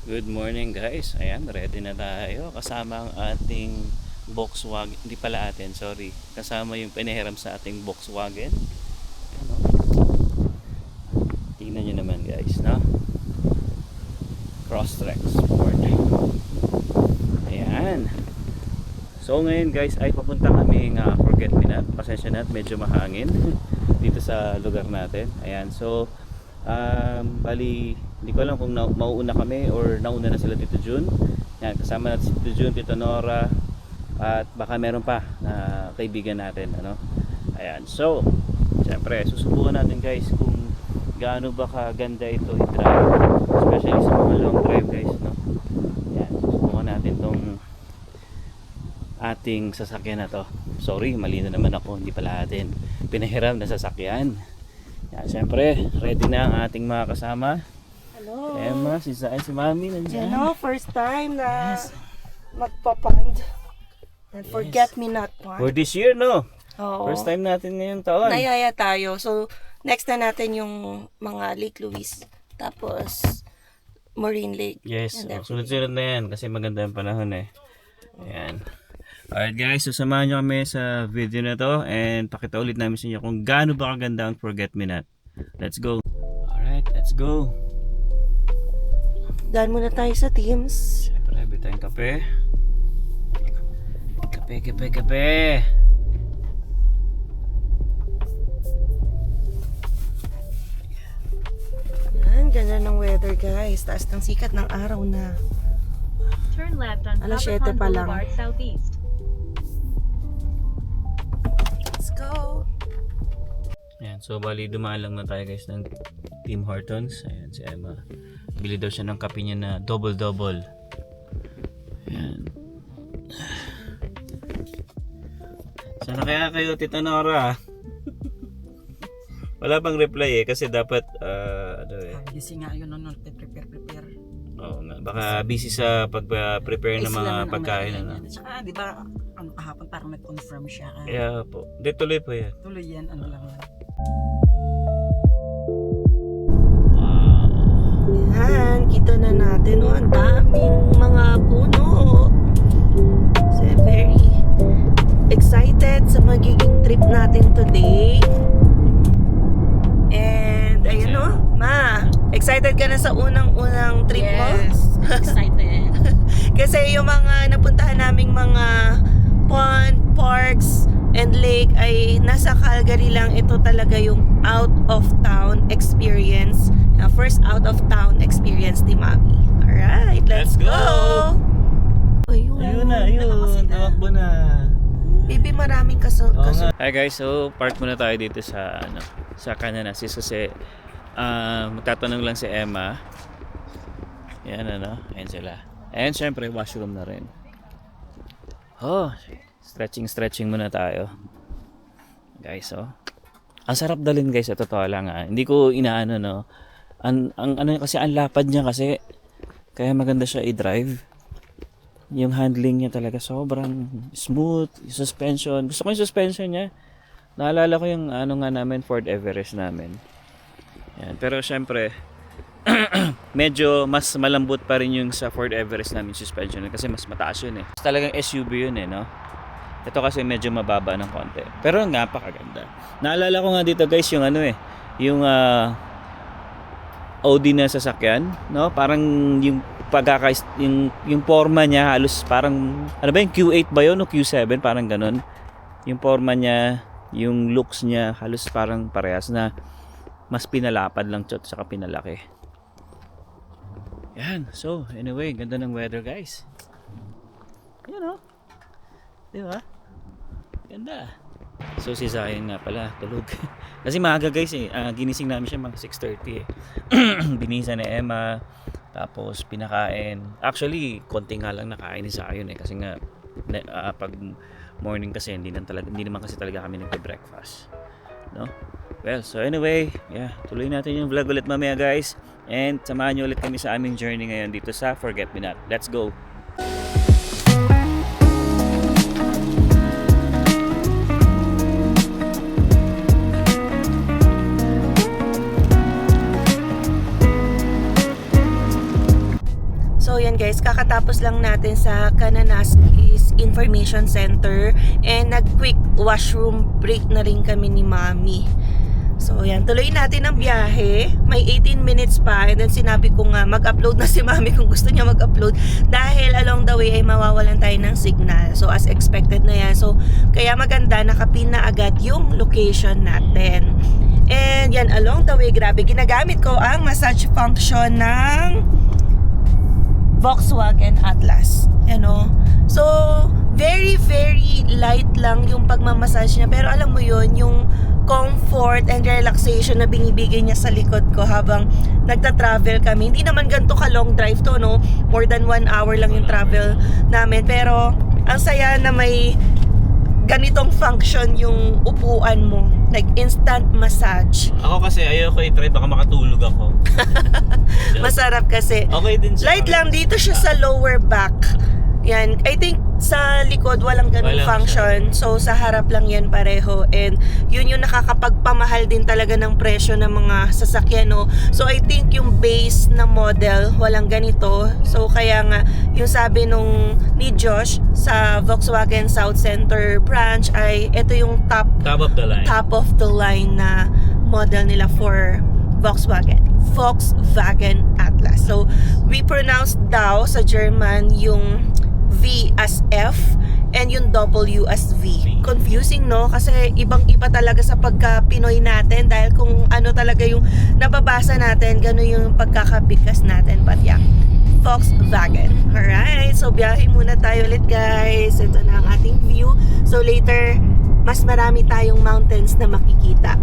Good morning guys. Ayan, ready na tayo. Kasama ang ating Volkswagen. Hindi pala atin, sorry. Kasama yung pinahiram sa ating Volkswagen. Ayan, no? Tingnan nyo naman guys, no? Crosstrek Sport. Ayan. So ngayon guys ay papunta kami ng Forget Me Not. Pasensya na, medyo mahangin dito sa lugar natin. Ayan, so bali hindi ko alam kung mauuna kami or nauna na sila Tito Jun. Yan, kasama natin si Tito Jun, Tito Nora, at baka meron pa na kaibigan natin, ano. Ayan, so syempre susubukan natin guys kung gaano ba kaganda ito i-drive, especially sa mga long drive guys, no. Ayan, susubukan natin tong ating sasakyan na to. Sorry, mali na naman ako, hindi pala atin pinahiram na sasakyan. Yan, syempre ready na ang ating mga kasama. Hello. Emma, si Zay, si Mami nandiyan. First time na Yes. magpapand. And forget me not For one. this year, no? Oo. First time natin ngayong taon. Nayaya tayo. So, next na natin yung mga Lake Louise. Tapos, Marine Lake. Yes, And everything. sunod-sunod na yan kasi maganda yung panahon eh. Ayan. Alright guys, so samahan nyo kami sa video na to and pakita ulit namin sa inyo kung gaano ba kaganda ang Forget Me Not. Let's go. Alright, let's go. Daan muna tayo sa Teams. Siyempre, bitayang kape. Kape. Yan, ganda ng weather guys. Taas ng sikat ng araw na. Turn left on Alas 7 Copperpond pa lang. Boulevard Southeast. Let's go. Ayan, so bali dumaan lang na tayo guys ng Tim Hortons. Ayan, si Emma. Bili daw siya ng kape niya na double-double. Ayan. Sana kaya kayo, Tita Nora? Wala pang reply eh, kasi dapat, ano eh. Kasi nga yun, ano, prepare. Oo nga, baka busy sa pag-prepare ng mga pagkain. Ano. Tsaka, di ba, ano, kahapon parang nag-confirm siya. Kaya po, di tuloy po yan. Tuloy yan, ano lang yan. Yan, kita na natin. Oh, ang daming mga puno. So, very excited sa magiging trip natin today. And, ayun o, Ma, excited ka na sa unang-unang trip mo? Excited. Kasi yung mga napuntahan naming mga pond, parks, and lake ay nasa Calgary lang. Ito talaga yung out of town experience. First out of town experience ni Mami. Alright, let's go! Ayun. Ayun, tamakbo na. Baby, maraming Oo nga. Hi guys, so park muna tayo dito sa sa Canada Sis kasi magtatanong lang si Emma. Yan ayan sila. And syempre washroom na rin. Oh, stretching muna tayo. Guys, oh. Ang sarap dalhin guys, sa totoo lang Hindi ko inaano no. Ang ano kasi ang lapad niya kasi kaya maganda siya i-drive. Yung handling niya talaga sobrang smooth, yung suspension. Gusto ko yung suspension niya. Naalala ko yung namin Ford Everest namin. Yan, pero syempre medyo mas malambot pa rin yung sa Ford Everest namin suspension kasi mas mataas yun eh. Talagang SUV yun eh, no? Ito kasi medyo mababa ng konti. Pero napakaganda. Naalala ko nga dito guys yung yung Audi na sasakyan, no? Parang yung yung forma niya halos parang yung Q8 ba yun o Q7, parang ganun. Yung forma niya, yung looks niya halos parang parehas na mas pinalapad lang tsot saka pinalaki. Yan, so anyway, ganda ng weather guys. Yan di ba? Ganda. So si Zayn nga pala tulog. Kasi maaga guys ginising namin siya mga 6:30 eh. Binisa ni Emma, tapos pinakain. Actually, konti nga lang nakain ni Zayn eh kasi nga pag morning kasi hindi naman kasi talaga kami nagbe-breakfast. No? Well, so anyway, tuloy natin yung vlog ulit mamaya guys. And samahan niyo ulit kami sa aming journey ngayon dito sa Forget Me Not. Let's go. So yan guys, kakatapos lang natin sa Kananaskis Information Center and nag-quick washroom break na rin kami ni Mami. So yan, tuloy natin ang biyahe. May 18 minutes pa and then sinabi ko nga mag-upload na si Mami kung gusto niya mag-upload dahil along the way ay mawawalan tayo ng signal. So as expected na yan. So kaya maganda nakapin na agad yung location natin. And yan, along the way, grabe, ginagamit ko ang massage function ng Volkswagen Atlas. So, very, very light lang yung pagmamassage niya. Pero alam mo yun, yung comfort and relaxation na binibigay niya sa likod ko habang nagta-travel kami. Hindi naman ganito ka long drive to, no? More than 1 hour lang yung travel namin. Pero, ang saya na may ganitong function yung upuan mo. Like instant massage. Ako kasi ayoko i-try, baka makatulog ako. Masarap kasi. Okay din siya. Light lang dito siya sa lower back. Yan. I think sa likod walang ganung Walang function. So sa harap lang yan pareho. And yun yung nakakapagpamahal din talaga ng presyo ng mga sasakyan, no? So I think yung base na model walang ganito. So kaya nga yung sabi nung ni Josh sa Volkswagen South Center branch ay ito yung top of the line na model nila for Volkswagen Atlas. So we pronounce daw sa German yung V as F and yung W as V. Confusing, no? Kasi ibang-iba talaga sa pagka-Pinoy natin dahil kung ano talaga yung nababasa natin, gano'n yung pagkakabigkas natin. But yeah, Volkswagen. Alright, so biyahe muna tayo ulit guys. Ito na ang ating view. So later, mas marami tayong mountains na makikita.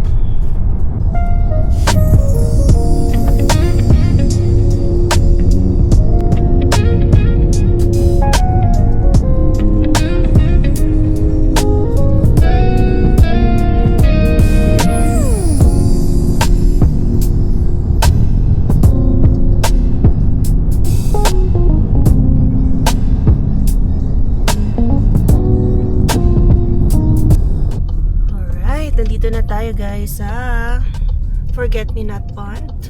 Nandito na tayo guys sa Forget-Me-Not Pond.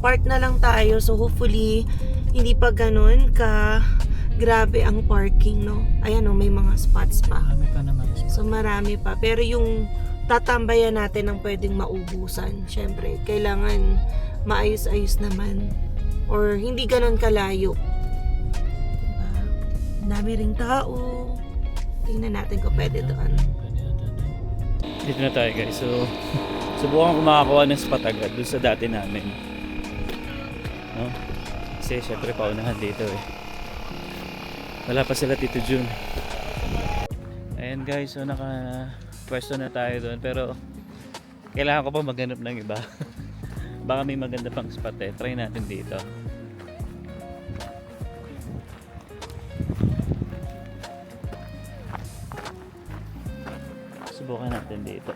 Park na lang tayo, so hopefully hindi pa ganun ka grabe ang parking, no? Ayan, no, may mga spots pa. Marami pa naman. So marami pa, pero yung tatambayan natin ang pwedeng maubusan. Syempre, kailangan maayos-ayos naman or hindi ganun kalayo. Diba? Dami ring tao. Tingnan natin kung pwede doon. Dito na tayo guys. So, subukan ko makakuha ng spot agad dun sa dati namin. No? Kasi syempre paunahan dito eh. Wala pa sila Tito June. Ayan guys, so naka-pwesto na tayo doon. Pero kailangan ko pa maghanap ng iba. Baka may maganda pang spot eh. Try natin dito. Subukan natin dito.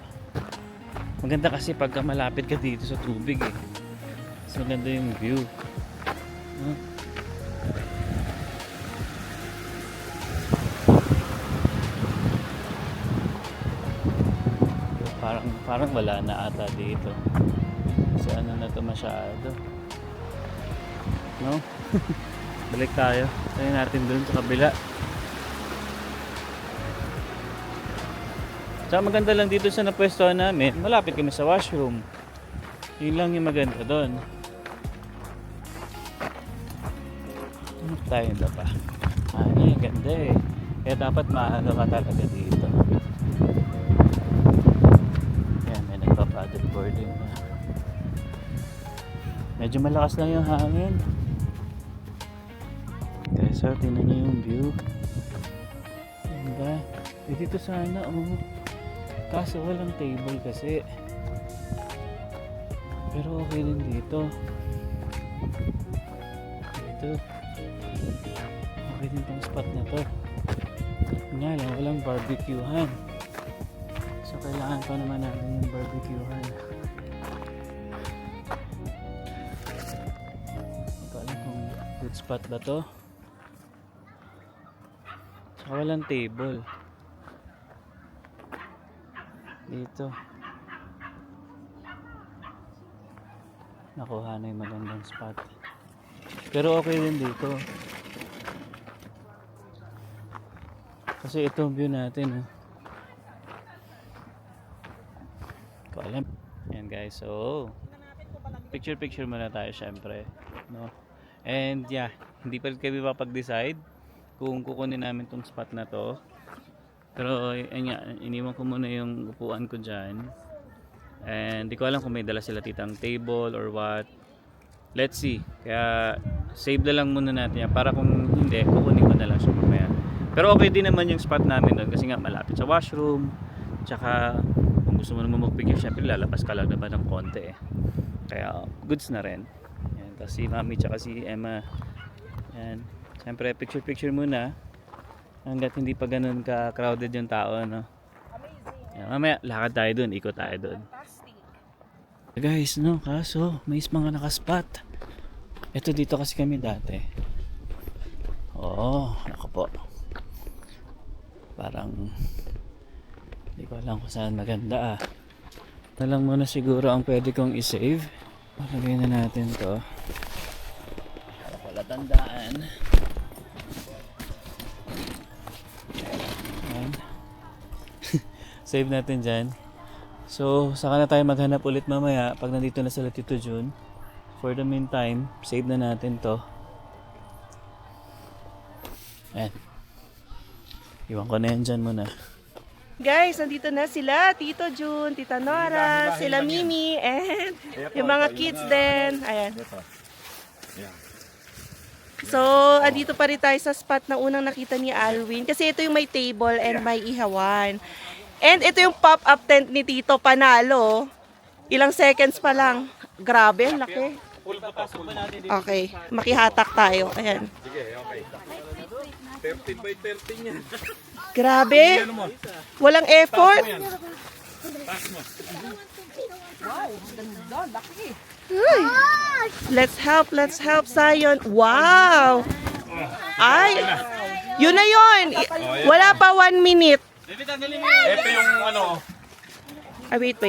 Maganda kasi pagka malapit ka dito sa tubig eh. So maganda yung view. Parang wala na ata dito. Kasi ano na to masyado. No? Balik tayo. Tayo natin dun sa kabila. Tsaka maganda lang dito sa napwestuhan namin, malapit kami sa washroom. Yun lang yung maganda doon. Ano tayo na pa? Ano yung ganda eh. Kaya dapat maano ka talaga dito. Yan, may nagpa-paddleboarding na. Medyo malakas lang yung hangin. Guys, so tingnan nyo yung view. Ganda. Eh dito sana, kaso walang table kasi. Pero okay din dito. Dito. Okay din tong spot na to. Nga lang, walang barbecuehan. So kailangan pa naman natin yung barbecuehan. Hindi ko alam kung good spot ba to. Saka walang table. Dito nakuha na yung magandang spot, pero okay din dito. Kasi ito ang view natin. Ko alam. Ayan guys, so picture muna tayo syempre, no? And yeah, hindi pa rin kami mapag-decide kung kukunin namin tong spot na to. Pero ayun nga, iniwan ko muna yung upuan ko dyan. And di ko alam kung may dala sila titang table or what. Let's see. Kaya save na lang muna natin yan. Para kung hindi, kukunin ko na lang siya mamaya. Pero okay din naman yung spot namin doon kasi nga malapit sa washroom. Tsaka kung gusto mo naman mag-picture, syempre lalabas ka lang naman ng konti eh. Kaya goods na rin. Yan. Tapos si Mami tsaka si Emma. Yan. Syempre picture muna. Hanggat hindi pa ganun ka-crowded yung tao, no? Yan. Mamaya lakad tayo doon, ikot tayo doon. Guys, no, kaso may mga nakaspot. Ito dito kasi kami dati. Oo, nako po. Parang hindi ko alam kung saan maganda ah. Ito lang muna siguro ang pwede kong i-save. Malagay na natin to. Para pala tandaan. Ayan. Save natin dyan. So, saka na tayo maghanap ulit mamaya pag nandito na sila Tito Jun. For the meantime, save na natin to. Ayan. Iwan ko na yan dyan muna. Guys, nandito na sila, Tito Jun, Tita Nora, sila Mimi, and yung mga kids din. Ayan. So, andito pa rin tayo sa spot na unang nakita ni Alwin. Kasi ito yung may table and may ihawan. And ito yung pop-up tent ni Tito, panalo. Ilang seconds pa lang. Grabe, ang laki. Okay, makihatak tayo. Ayan. Sige, okay. 13 by 13 yan. Grabe. Walang effort. Ay. Let's help Zion. Wow. Ay. Yun na yun. Wala pa 1 minute. Ito yung ano. Wait.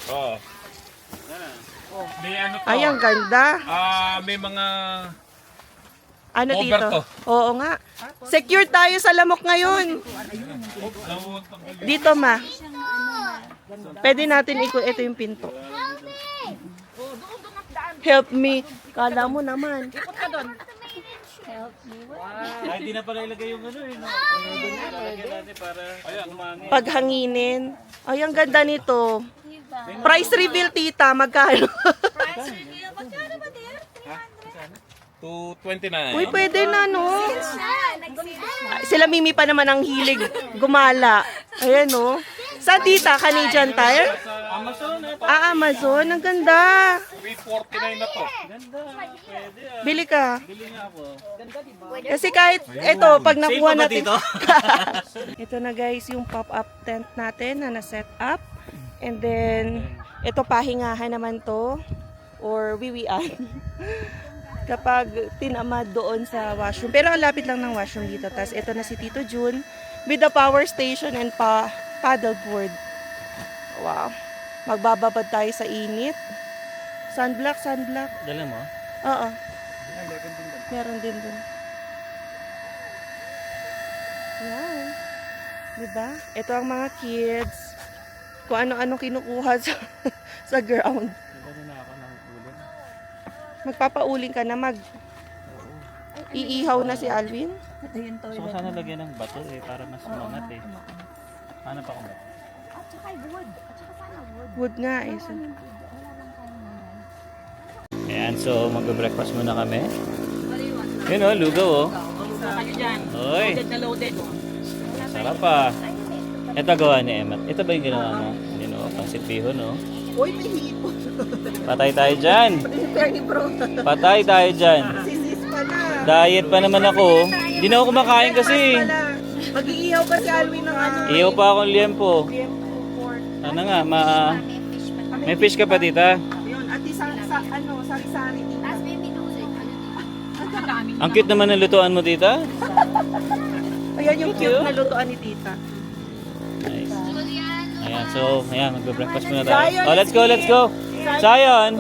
Oh. May ano to. Ay, ang ganda. May mga Ano Over dito? to. Oo nga. Secure tayo sa lamok ngayon. Dito, ma. Pwede natin ikot. Ito yung pinto. Help me. Kala mo naman. Ay, di na pala ilagay yung ano eh. No? Ilagay natin para umangin. Paghanginin. Ay, ang ganda nito. Price reveal, tita. Magkano? 229. Uy, pwede na, no? Sila Mimi pa naman ang hilig gumala. Ayan, no? Sa tita, Canadian Tire? Amazon eh. Amazon. Ang ganda. 349 na to. Ganda. Pwede ah. Bili ka. Bili nga ako. Kasi kahit, eto, pag nakuha Safe pa ba natin. dito? Ito na guys, yung pop-up tent natin na na-set up. And then, ito pahingahan naman to. Or wiwian. Kapag tinamad doon sa washroom. Pero ang lapit lang ng washroom dito. Tapos ito na si Tito Jun with the power station and paddleboard. Wow. Magbababad tayo sa init. Sunblock. Dala mo? Oo. Meron din dun. Yan. Diba? Ito ang mga kids. Kung ano-ano kinukuha sa ground. Dala na ako ng uling. Magpapauling ka na iihaw na si Alvin. So sana lagyan ng bato eh para mas umangat eh. Paano pa kung bato? Wood nga eh. So, Ayan, so magbe-breakfast muna kami. Yun oh, lugaw oh. Kayo dyan. Oy, Loaded na loaded. sarap ah. Ito gawa ni Emma. Ito ba yung ginawa mo? Yun oh, pangsit bihon oh. uy, may hipon. Patay tayo dyan. Perny bro. Patay tayo dyan. Sisis pala. Diet pa naman ako. Hindi na ako kumakain kasi. Mag-iihaw pa si Alvin ng ano. Iyaw pa akong liempo. Ano nga, may fish ka pa tita? Yun, at sari-sari dito. Ang cute naman ng lutuan mo tita. Ayan yung cute na lutuan ni tita. Nice. Ayan, so, ayan, magbe-breakfast muna tayo. Zion Oh, let's go, let's go. Zion!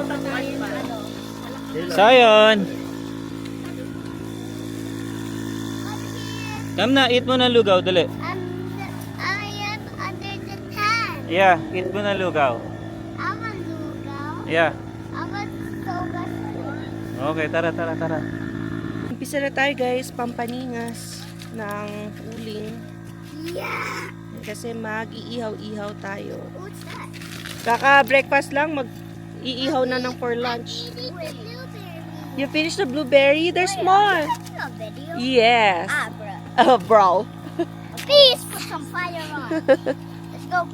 Come na, eat mo ng lugaw, dali. I am under the tent. Yeah, eat mo ng lugaw. I want lugaw. Yeah. I want soba. Okay, tara. Umpisa na tayo guys, pampaningas ng uling. Yeah. Kasi mag-iihaw-ihaw tayo. What's that? Kaka-breakfast lang, mag-iihaw na ng for lunch. Eat the blueberry. You finished the blueberry? There's more. That's not video. Yes. Bro. Oh, bro. Please put some fire on. Let's go.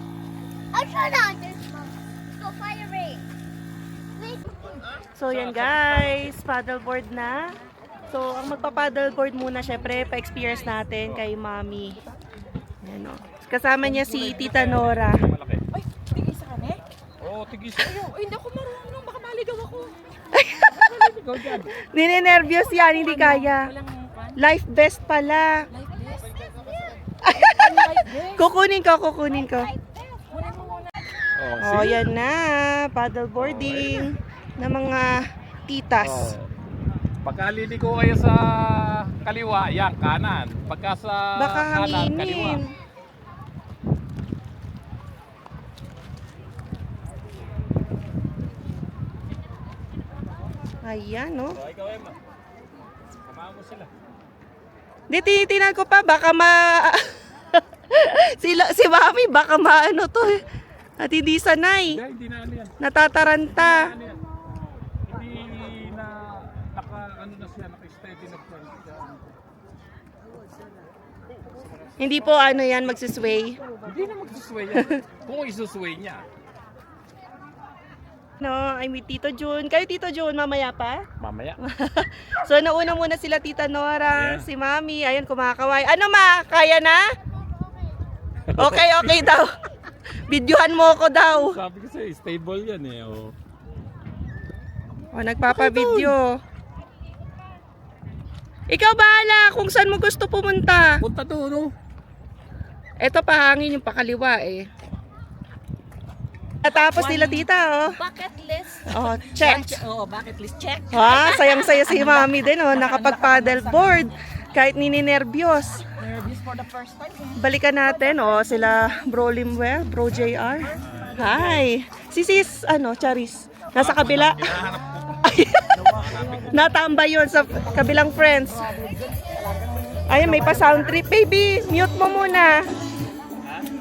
Oh, shut up. There's smoke. Let's go fire rate. Wait. So yan guys, paddleboard na. So ang magpa-paddleboard muna syempre pa-experience natin kay Mami. Yan o. Kasama niya si Tita Nora. Malaki. Ay, tigay sa kanya. Oo, tigis. Ay, hindi ako marunong. Baka maligaw ako. Ninenervyos yan, hindi kaya. Walang pan. Life vest pala. Life vest. Kukunin ko. Kunin mo muna. Oh, yan na. Paddleboarding ng mga titas. Pagka liliko kayo sa kaliwa, yan, kanan. Pagka sa Baka kanan, kaliwa. hanginin. Ayan, no? So, ikaw, Emma. Samahan mo sila. Di, tinitingnan ko pa, baka si Mami, baka maano to eh. At hindi sanay. Hindi na ano yan. Natataranta. Ano yan. Hindi na ano na siya, naka-steady na front. Hindi po ano yan, magsisway. Hindi na magsusway yan. Kung isusway niya. No, I'm with Tito Jun. Kayo Tito Jun, mamaya pa? Mamaya. So nauna muna sila Tita Nora, Yeah. si Mami, ayun kumakaway. Ano ma, kaya na? Okay daw. Videohan mo ko daw. Sabi ko sa'yo, stable yan eh. Oh. O, nagpapa-video. Ikaw bahala kung saan mo gusto pumunta. Punta doon, no? Eto pahangin yung pakaliwa eh. Natapos nila tita oh. Bucket list. Oh, check. Oo, bucket list check. Ha, sayang-saya si Mami din oh, nakapag-paddleboard kahit nininervyos. Nervous for the first time. Balikan natin oh, sila Bro Limwe, Bro JR. Hi. Si Sis, Charis. Nasa kabila. Natambay yun sa kabilang friends. Ayun, may pa sound trip. Baby, mute mo muna.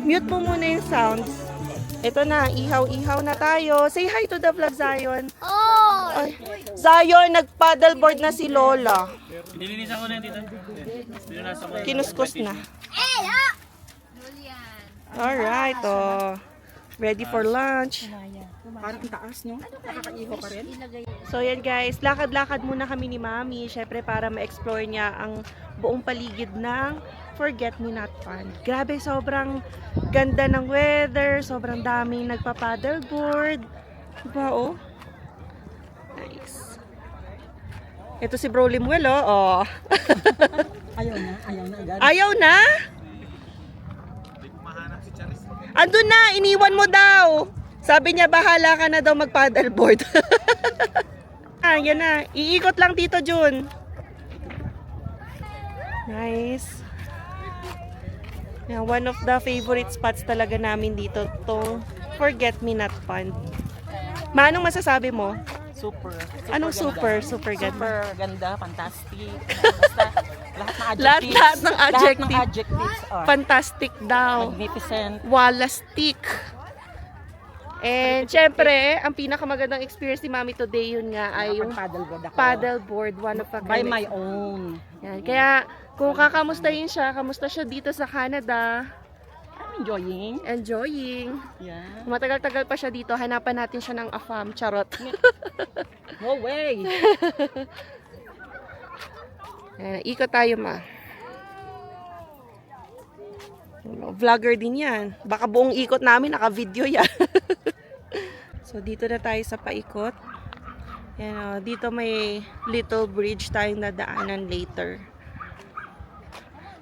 Mute mo muna yung sounds. Ito na, ihaw-ihaw na tayo. Say hi to the vlog, Zion. Oh. Ay, Zion, nag-paddleboard na si Lola. Nilinisan ko na yun dito. Kinuskus na. Hey, ah. Alright, oh. Ready for lunch. Parang taas, no? Nakakaiho pa rin. So yan guys, lakad-lakad muna kami ni Mami. Syempre para ma-explore niya ang buong paligid ng Forget Me Not Pond. Grabe, sobrang ganda ng weather. Sobrang daming nagpa-paddleboard. Diba, oh? Nice. Ito si Bro Limuel, oh. Ayaw na agad. Ayaw na? Andun na, iniwan mo daw. Sabi niya, bahala ka na daw mag-paddleboard. Yan na. Iikot lang, Tito Jun. Nice. Yan, one of the favorite spots talaga namin dito, tong Forget Me Not Pond. Anong masasabi mo? Super. Anong super? Super ganda. Super ganda, fantastic. Basta lahat ng adjectives. Lahat ng Lahat adjective. ng adjectives are Fantastic daw. magnificent. Walastic. And syempre, ang pinakamagandang experience ni Mami today yun nga ay yung Paddleboard ako. paddleboard, one of a By kind. my own. Yan. Kaya kung kakamustahin siya, kamusta siya dito sa Canada, I'm enjoying. enjoying. Yeah. Kung matagal-tagal pa siya dito, hanapan natin siya ng AFAM, charot. No way. Yan, ikot tayo ma. Vlogger din yan. Baka buong ikot namin, naka-video yan. So, dito na tayo sa paikot. Yan, dito may little bridge tayong dadaanan later.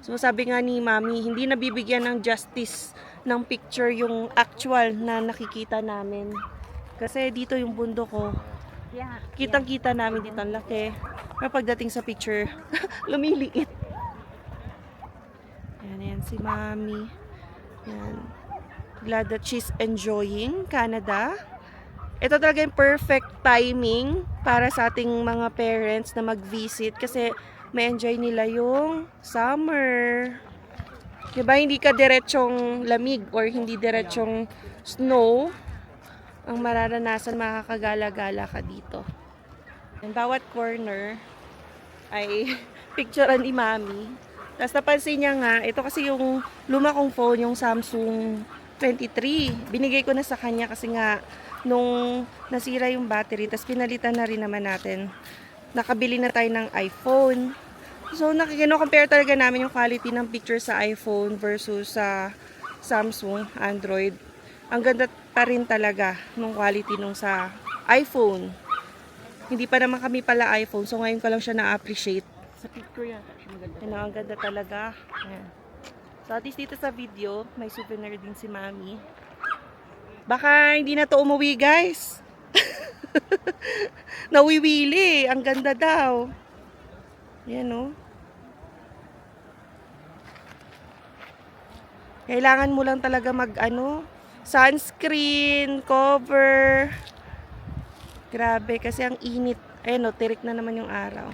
So, sabi nga ni Mami, hindi nabibigyan ng justice ng picture yung actual na nakikita namin. Kasi dito yung bundok ko. Yeah. Kitang-kita namin dito ang laki. Pero pagdating sa picture, lumiliit. si Mami. Yan. Glad that she's enjoying Canada. Ito talaga yung perfect timing para sa ating mga parents na mag-visit kasi may enjoy nila yung summer. Diba, hindi ka diretsong lamig or hindi diretsong snow ang mararanasan, makakagala-gala ka dito. And bawat corner ay picturean ni Mami. Tapos napansin niya nga, ito kasi yung luma kong phone, yung Samsung 23. Binigay ko na sa kanya kasi nga nung nasira yung battery, tapos pinalitan na rin naman natin. Nakabili na tayo ng iPhone. So compare talaga namin yung quality ng picture sa iPhone versus sa Samsung, Android. Ang ganda pa rin talaga ng quality nung sa iPhone. Hindi pa naman kami pala iPhone, so ngayon ko lang siya na-appreciate. Sa picture yan. Yan, ang ganda talaga. Yan. So at least dito sa video, may souvenir din si Mami. Baka hindi na to umuwi, guys. Nawiwili. Ang ganda daw. Yan, oh. Kailangan mo lang talaga sunscreen, cover. Grabe, kasi ang init. Ayan, oh, tirik na naman yung araw.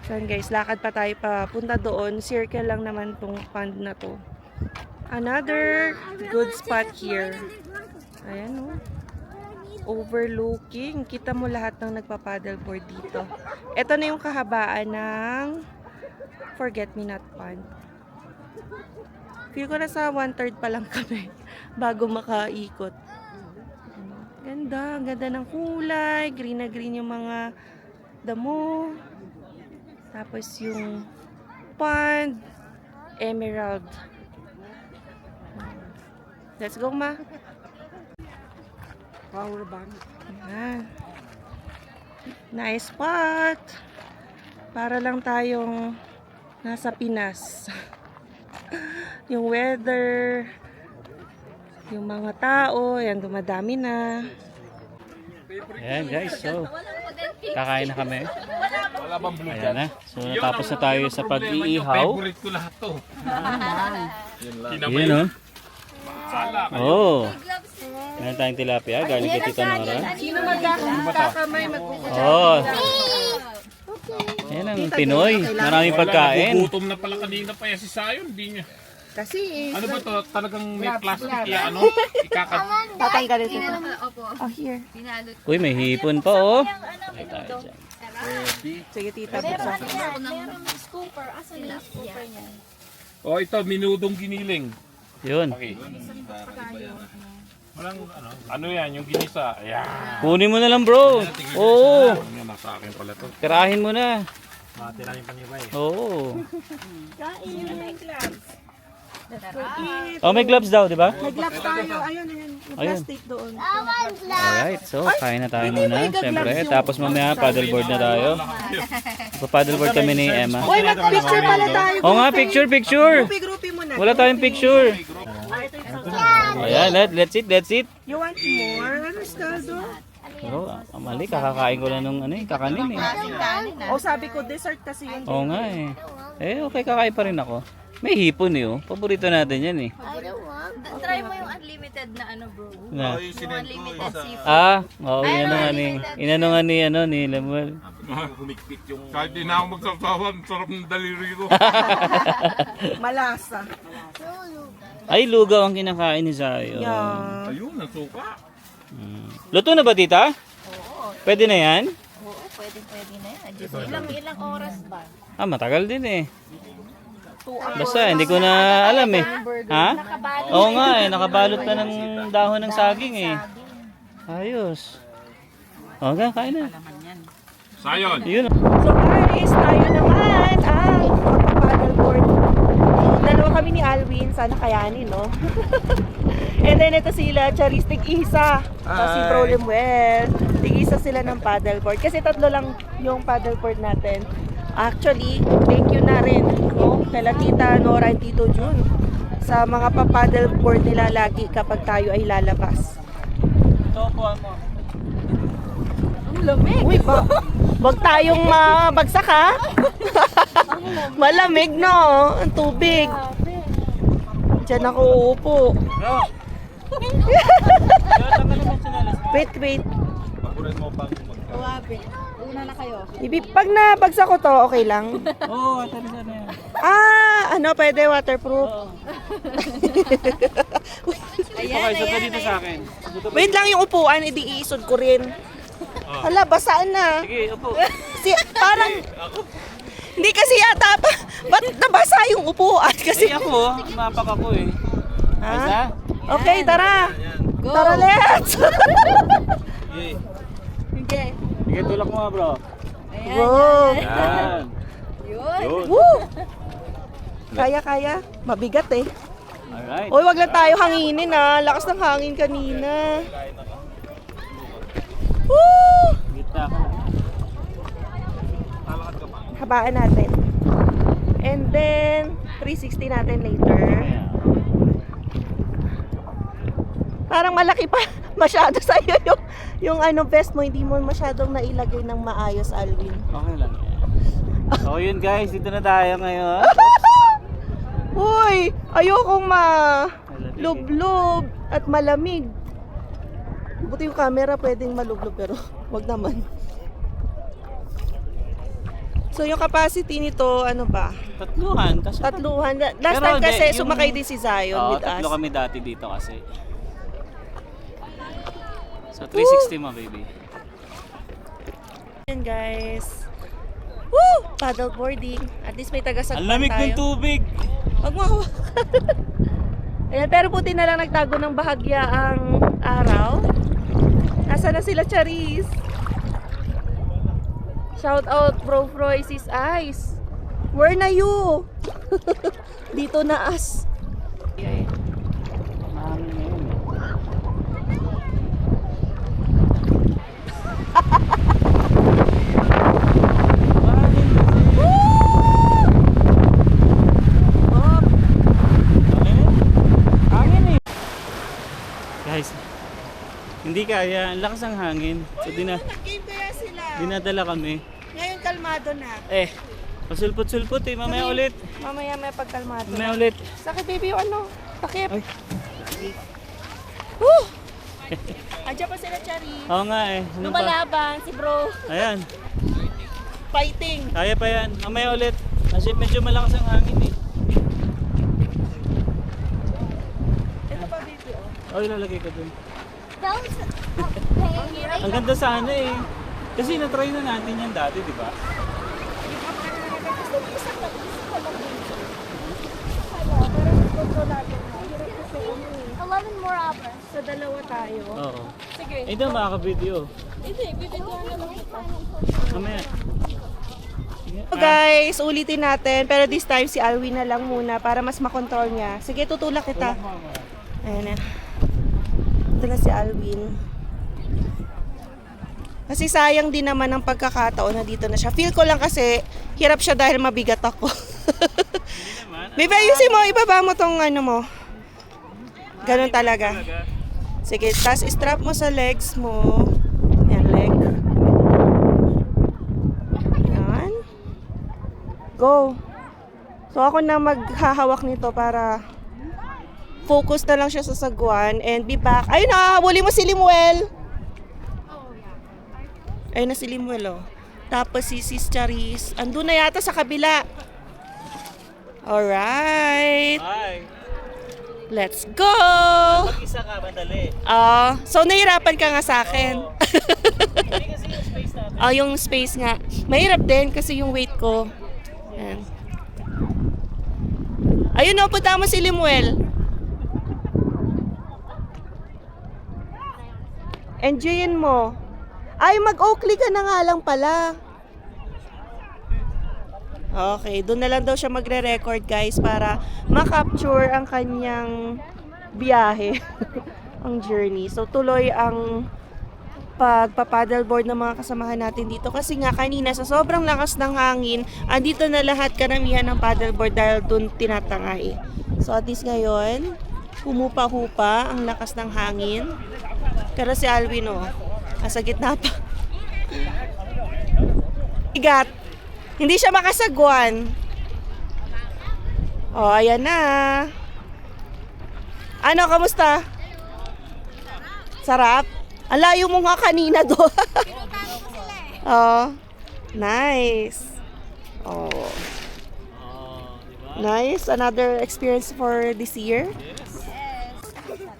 So, guys, lakad pa tayo papunta doon. Circle lang naman tong pond na to. Another good spot here. Ayan, oh. Overlooking. Kita mo lahat ng nagpa-paddleboard dito. Ito na yung kahabaan ng Forget-Me-Not Pond. Feel ko na sa 1/3 pa lang kami bago makaikot. Ganda. Ang ganda ng kulay. Green na green yung mga damo. Tapos yung pond. Emerald. Let's go, Ma. Power bank. Ayan. Nice spot. Para lang tayong nasa Pinas. Yung weather, yung mga tao, yan, dumadami na. Ayan guys, so kakain na kami. Wala bang blue Ayan na. So natapos na tayo sa pag-iihaw. Favorite ko lahat to. Yun, oh. Sala. Oh. Meron tayong tilapia, galing kay Tita Nora. Sino magkakamay magkukutsara? Oh. Yan ang Pinoy. Maraming pagkain. Gutom na pala kanina pa yan si Sayon. Di niya. Kasi, Ano ba to? Talagang may plastic kaya ano? tatanggalin ito. Oh, here. Uy, may hipon pa, oh. Ay, tayo dyan. Sige, tita, buksan. Oh, ito, minudong giniling. Yun. Okay. Walang ano yan, yung ginisa. Ayan. Kunin mo na lang, bro. Oo. Ano, nasa akin pala to. Kirahin mo na. Matira yung panibay. Oo. Oh, may gloves daw, di ba? Nag-gloves tayo. Ayun. Yung Ayun. plastic doon. Alright, so kain na tayo muna. Siyempre, tapos mamaya paddleboard na tayo. Paddleboard kami ni Emma. Uy, mag-picture pala tayo. Oo nga, picture. Groupie mo na. Wala tayong picture. Ayan, let's eat. You want more? Ano, Staldo? Pero, mali, kakakain ko lang nung kakanin eh. O, sabi ko, dessert kasi yun. Oo nga eh. Okay, kakain pa rin ako. May hipon eh, oh. Paborito natin yan eh. Try mo yung unlimited na ano, bro. Na. Yung unlimited seafood. Oo, inano nga ni Lemuel. Humikpit yung... Kahit di na ako magsasawa, sarap ng daliri ko. Malasa. Ay, lugaw ang kinakain ni Zayo. Yeah. Ayun, ang suka. Luto na ba, tita? Oo. Pwede na yan? Oo, pwede na yan. Just ilang oras ba? Matagal din eh. Basta, hindi ko na alam eh. Ha? Oo nga eh, nakabalot na ng dahon ng saging eh. Ayos. Okay, kain na. Sayon. Yun. So guys, tayo naman ang magpa-paddleboard. Dalawa kami ni Alwin, sana kayanin, no? And then ito sila, Charistic Isa. Si Bro Lemuel. Tig-isa sila ng paddleboard. Kasi tatlo lang yung paddleboard natin. Actually, thank you na rin, no? Kala Tita Nora and Tito Jun sa mga paddleboard nila lagi kapag tayo ay lalabas. Ito po mo. Lamig. Uy, wag tayong mabagsak ha. Malamig, no? Ang tubig. Diyan ako uupo. Wait. Una na kayo. Pag nabagsak ko to, okay lang? Oo, ito na yan. Pwede waterproof. Okay, so dito sa akin. Wait lang yung upuan, iisod ko rin. Hala, basaan na. Sige, upo. Parang, hindi kasi yata, ba't nabasa yung upuan? Kasi, Ako, mapak ako eh. ha? Okay, tara. Tara, let's. Sige. Sige, tulak mo nga, bro. Wow. Yan. Yun. Woo! Kaya. Mabigat eh. Alright. Uy, wag lang tayo hanginin ah. Lakas ng hangin kanina. Woo! Gitna ka na. Habaan natin. And then, 360 natin later. Parang malaki pa masyado sa'yo yung vest mo. Hindi mo masyadong nailagay ng maayos, Alvin. Okay lang. So yun guys, dito na tayo ngayon. Uy! Ayokong malublob at malamig. Buti yung camera pwedeng malublob pero wag naman. So yung capacity nito, ano ba? Tatluhan. Kasi Tatluhan. Last Pero time kasi hindi, yung- sumakay din si Zion with us. tatlo kami dati dito kasi. So 360 mo, baby. Ayan guys. Woo! Paddleboarding. At least may tagasagpan Ang lamig ng tayo. tubig. Wag mo hawak. Ayan, pero buti na lang nagtago ng bahagya ang araw. Nasa na sila, Charis? Shout out, Bro Froy, Sis Ice. Where na you? Dito na as. Guys, hindi kaya. Ang lakas ng hangin. So Nag-game kaya sila. dinadala kami. Ngayon kalmado na. Pasulpot-sulpot eh. Mamaya ulit. Mamaya may pagkalmado Mamaya na. ulit. Sakit baby yung takip. Ay. Woo! Andiyan pa sila, Charis. Oo nga eh. Ano pa? Lumalaban si bro. Ayan. Fighting. Kaya pa yan. Mamaya ulit. Kasi medyo malakas ang hangin eh. Ito pa baby, oh. Oh, ilalagay ko dun. That was okay. Ang ganda sana eh. Kasi na-try na natin yan dati, di ba? 11 more hours. Sa dalawa tayo. Oo. Sige. Eh, ito makaka-video. Hindi, video na lang kita. Mamaya. So guys, ulitin natin. Pero this time si Alwin na lang muna para mas makontrol niya. Sige, tutulak kita. Ayan na. Ito na si Alwin. Kasi sayang din naman ang pagkakataon na dito na siya. Feel ko lang kasi hirap siya dahil mabigat ako. Baby, ayusin mo. Ibaba mo tong mo. Ganun talaga. Sige, tas strap mo sa legs mo. Yan, leg. Yan. Go. So ako na maghahawak nito para focus na lang siya sa sagwan and be back. Ayun na, habulin mo si Limuel. Ayun na si Limuel, oh. Tapos si Sis Charis. Andun na yata sa kabila. Alright. Hi. Let's go! Mag-isa ka, madali. So nahirapan ka nga sa akin. Hindi kasi yung space natin. Yung space nga. Mahirap din kasi yung weight ko. Ayan. Ayun o, punta mo si Limuel. Enjoyin mo. Ay, mag-Oakley ka na nga lang pala. Okay, doon na lang daw siya magre-record guys para ma-capture ang kanyang biyahe, ang journey. So tuloy ang pagpa-paddleboard ng mga kasamahan natin dito kasi nga kanina sa sobrang lakas ng hangin, andito na lahat karamihan ng paddleboard dahil doon tinatangay. So at least ngayon, humupa-hupa ang lakas ng hangin. Pero si Alwin nasa gitna pa. Igat. Hindi siya makasagwan. Ayan na. Ano, kamusta? Sarap? Ang layo mo nga kanina doon. Oh, nice. Oh. Nice. Another experience for this year.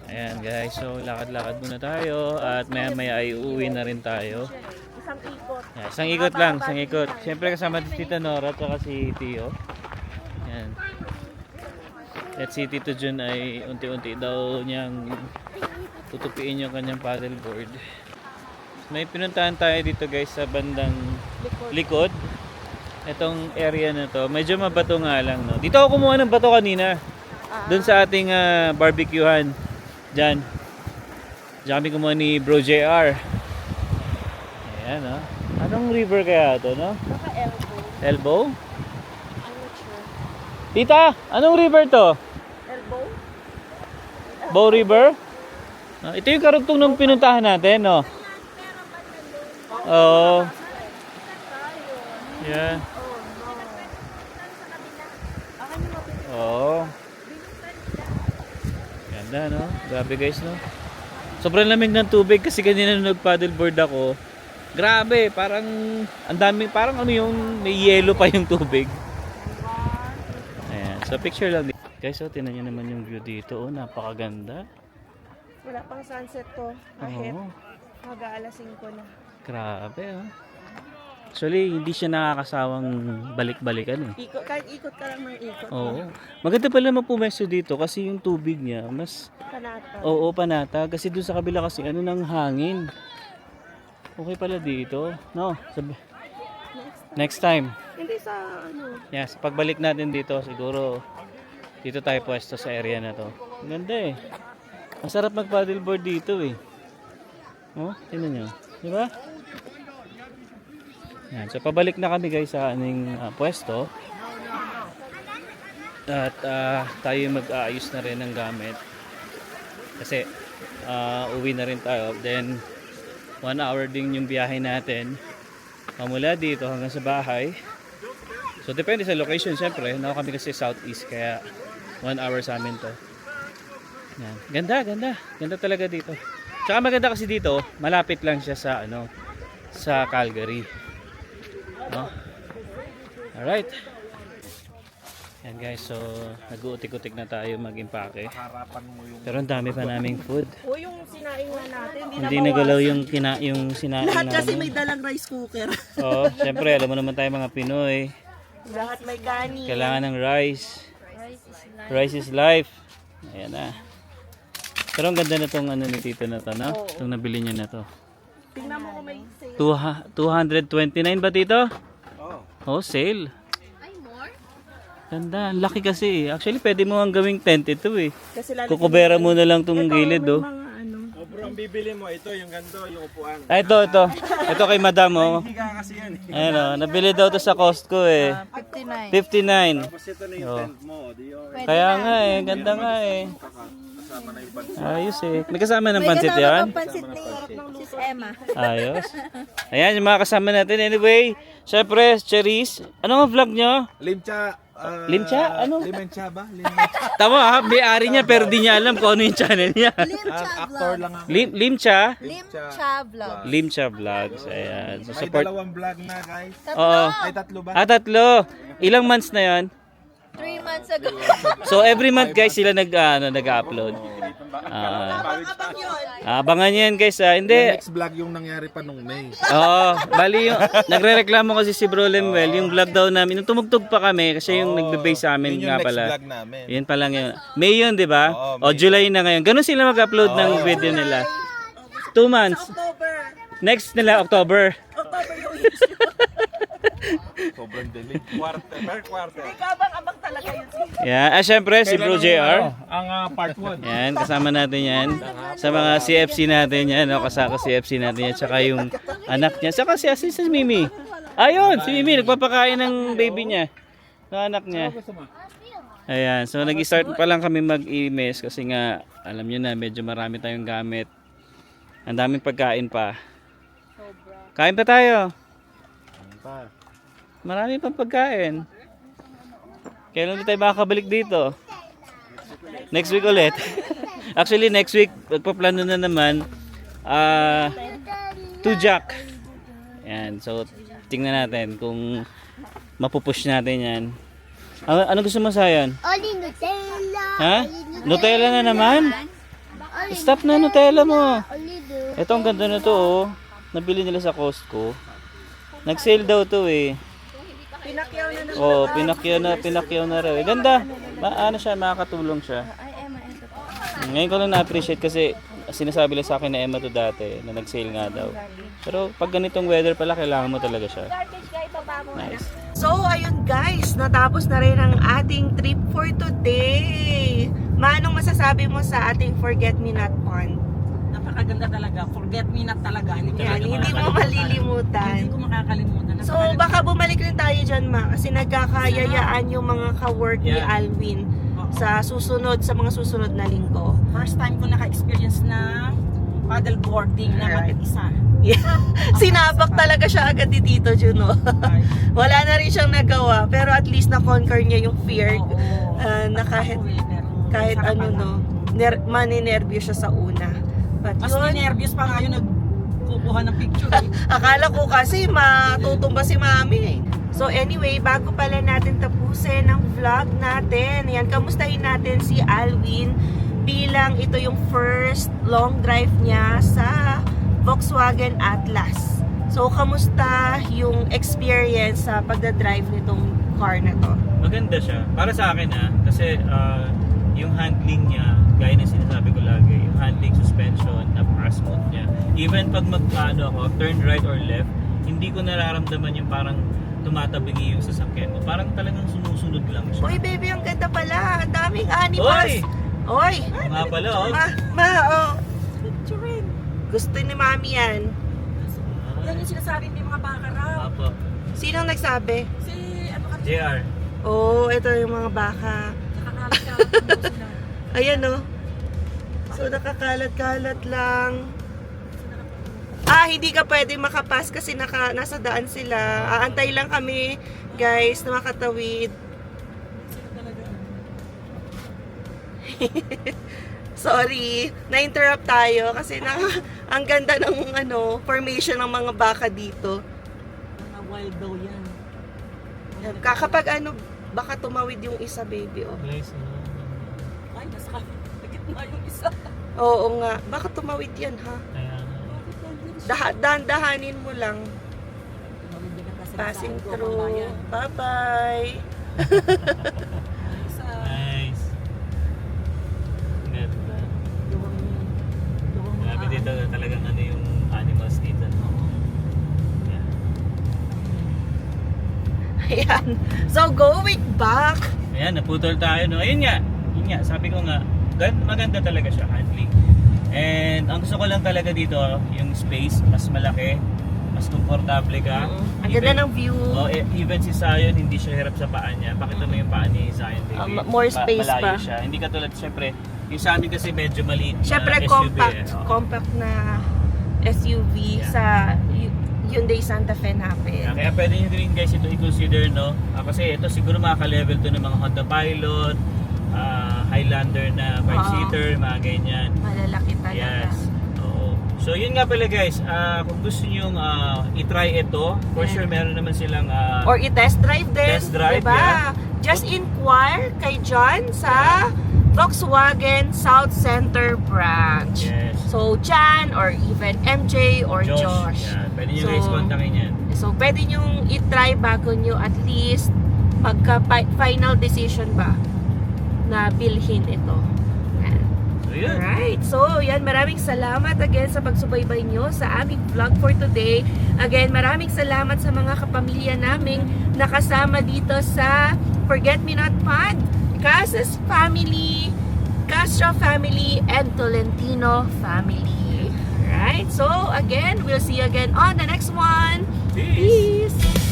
Ayan guys, so lakad-lakad muna tayo at maya-maya ay uuwi na rin tayo. Isang ikot lang, isang ikot. Siyempre kasama si Tita Nora at saka si Tio. Ayan. At si Tito Jun ay unti-unti daw niyang tutupiin yung kanyang paddleboard. May pinuntahan tayo dito guys sa bandang likod. Itong area na to, medyo mabato nga lang, no. Dito ako kumuha ng bato kanina. Doon sa ating barbecuehan. Diyan. Diyan kami kumuha ni Bro JR. Ayan, no. Anong river kaya to, no? Elbow. Tita, anong river to? Elbow? Bow River? Ito yung karugtong ng pinuntahan natin, no? Oo. Yeah. Oo. Ganda, no? Grabe guys, no? Sobrang lamig ng tubig kasi kanina nung nag-paddleboard ako. Grabe, parang ang dami, parang ano yung may yelo pa yung tubig. Ayan, so picture lang dito. Guys, so tingnan nyo naman yung view dito. Oh, napakaganda. Wala pang sunset to. Kahit Oo. mag-aalas 5 na. Grabe, oh. Actually, hindi siya nakakasawang balik-balikan eh. Ikot, kahit ikot ka lang ng ikot. Oo. Maganda pala mapumesto dito kasi yung tubig niya mas Panata. oo, panata kasi doon sa kabila kasi ano ng hangin. Okay pala dito. No, sabi. Next time. Hindi sa ano. Yes, pagbalik natin dito siguro dito tayo pwesto sa area na to. Ang ganda eh. Masarap mag-paddleboard dito eh. Oh, tingnan niyo. Di ba? Yan, so pabalik na kami guys sa aming pwesto. At tayo mag-aayos na rin ng gamit. Kasi uwi na rin tayo. Then 1 hour din yung biyahe natin. Mula dito hanggang sa bahay. So depende sa location syempre. Nako kami kasi southeast kaya 1 hour sa amin to. Yan. Ganda, ganda. Ganda talaga dito. Tsaka maganda kasi dito, malapit lang siya sa ano, sa Calgary. No? Alright. Yan guys, so nag-uutik-utik na tayo mag-impake. Pero ang dami pa naming food. O yung sinaing na natin, Hindi nagalaw yung sinain lahat kasi namin. may dalang rice cooker. Oo, syempre alam mo naman tayo mga Pinoy. Lahat may kanin. Kailangan ng rice. Rice is life. Ayan na. Pero ang ganda na tong ano ni Tito na to, no? Itong nabili niya na to. Tingnan mo kung may sale. 229 ba Tito? Oh, sale. Ganda, ang laki kasi. Actually, pwede mo ang gawing tent ito eh. Kasi lalo Kukubera mo na lang tong gilid, oh. mga ano. Bro, ang bibili mo, ito yung ganito, yung upuan. Ah, ito. Ito kay Madam, oh. Hindi ka kasi yan eh. Ayan, oh. Nabili daw to sa Costco eh. 59. Tapos ito na yung Oh. tent mo, di yun. Kaya nga eh, ganda nga eh. Ayos eh. May kasama ng pansit yan? Pansit ni Sis Emma. Ayos. Ayan yung mga kasama natin. Anyway, syempre, Cherise. Ano ang vlog nyo? Limcha. Limcha? Ano? Limencha ba? Tama ha, may-ari niya pero di niya alam kung ano yung channel niya. Actor lang ako. Limcha? Limcha vlog. Limcha Vlogs. Ayan. So, May support. dalawang vlog na guys. Oo. Ay, tatlo ba? 3. Ilang months na yon? 3 months ago. So every month guys sila nag-upload. Abangan niyo yan guys ha. Hindi. Next vlog yung nangyari pa nung May. Oo, bali yung nagrereklamo kasi si Bro Lemuel yung vlog daw namin. Nung tumugtog pa kami kasi yung nagbe-base sa amin Yun nga yung next pala. vlog namin. Yun pa lang yun. May yun, di ba? Oo, O July na ngayon. Ganun sila mag-upload ng video nila. 2 months. October. Next nila October. October yung Sobrang delay. Per quarter. Kabang-abang talaga yun. Yan. Syempre si Bro JR. Ang part 1. Yan, kasama natin yan. Sa mga CFC natin yan. O, kasama CFC natin yan. Tsaka yung anak niya. Saka si Mimi. Ayun, si Mimi. Nagpapakain ng baby niya. Ng anak niya. Ayan. So, nag-start pa lang kami mag-imes kasi nga, alam nyo na, medyo marami tayong gamit. Ang daming pagkain pa. Kain pa tayo. Marami pang pagkain. Kailan ulit tayo makakabalik dito? Next week ulit. Actually, next week, magpaplano na naman to Jack. Yan, so tingnan natin kung mapupush natin yan. Ano gusto mo Sayan? Only Nutella. Ha? Nutella na naman? Stop na Nutella mo. Only do. Ito ang ganda na to oh. Nabili nila sa Costco. Nag-sale daw to eh. Pinakyaw na naman. Oh, pinakyaw na raw. Eh, ganda. Ano siya, makakatulong siya. Ngayon ko lang na-appreciate kasi sinasabi lang sa akin na Emma to dati na nag-sale nga daw. Pero pag ganitong weather pala, kailangan mo talaga siya. Nice. So, ayun guys, natapos na rin ang ating trip for today. Manong masasabi mo sa ating Forget Me Not Pond? Napakaganda talaga. Forget me not talaga. Yan, hindi mo malilimutan. Hindi ko makakalimutan. So, baka bumalik rin tayo dyan, Ma, kasi nagkakayayaan yung mga ka-work ni Yeah. Alwin sa mga susunod na linggo. First time ko naka-experience na paddle boarding na Right. mag-isa. Yeah. Sinabak talaga siya agad ni Tito Juno. Wala na rin siyang nagawa, pero at least na-conquer niya yung fear na kahit ano no, maninervyos siya sa una. But Mas yun, nervous pa nga yung nagkukuha ng picture. akala ko kasi matutumba si Mami eh. So anyway, bago pala natin tapusin ang vlog natin, yan, kamustahin natin si Alwin bilang ito yung first long drive niya sa Volkswagen Atlas. So kamusta yung experience sa pagdadrive nitong car na to? Maganda siya. Para sa akin kasi yung handling niya, gaya ng sinasabi ko lagi, yung handling suspension, napaka-smooth niya. Even pag ako, turn right or left, hindi ko nararamdaman yung parang tumatabingi yung sasakyan mo. Parang talagang sumusunod lang siya. Uy baby, ang ganda pala. Ang daming animals. Oy! Nga pala oh. Oh. Picture. Gusto ni Mami yan. Yan yung sinasabi ng mga baka raw. Apo. Sinong nagsabi? Si ano ka? JR. Oh, ito yung mga baka. Nakakalat daw sila. Ayan oh. So nakakalat-kalat lang. Hindi ka pwede makapas kasi nasa daan sila. Aantay lang kami, guys, na makatawid. Sorry, na-interrupt tayo kasi ang ganda ng formation ng mga baka dito. Mga wild daw yan. Kapag baka tumawid yung isa, baby, oh. Guys, Ay, nasa gitna yung isa. Oo nga, baka tumawid yan, ha? Dahan-dahanin mo lang. Passing through. Bye-bye. nice. Ganda. Grabe dito talagang yung animals dito. No? Yeah. Ayan. So, going back. Ayan, naputol tayo. No? Ayun nga, sabi ko nga, maganda talaga siya, handling. And ang gusto ko lang talaga dito, yung space, mas malaki, mas komportable ka. Ang ganda ng view. Even si Zion, hindi siya hirap sa paa niya. Pakita mo yung paa ni Zion, baby. More space malayo pa. siya. Hindi katulad, syempre, yung sa amin kasi medyo maliit na Siyempre, SUV. compact na SUV sa Hyundai Santa Fe namin. Kaya pwede nyo rin guys ito i-consider, no? Kasi ito siguro makaka-level to ng mga Honda Pilot, Highlander na 5-seater, mga ganyan. Malalaki talaga. Yes. Oo. So yun nga pala guys, kung gusto nyo i-try ito, for sure meron naman silang Or i-test drive din. Test drive, diba? yeah. Just inquire kay John sa Volkswagen South Center branch. Yes. So, John or even MJ or Josh. Yan. Pwede nyo guys kontakin yan. So, pwede nyo i-try bago nyo at least final decision ba na bilhin ito. Yan. So yun. Alright, so yan, maraming salamat again sa pagsubaybay nyo sa aming vlog for today. Again, maraming salamat sa mga kapamilya naming nakasama dito sa Forget Me Not Pond, Casas family, Castro family, and Tolentino family. Alright, so again, we'll see you again on the next one. Peace. Peace.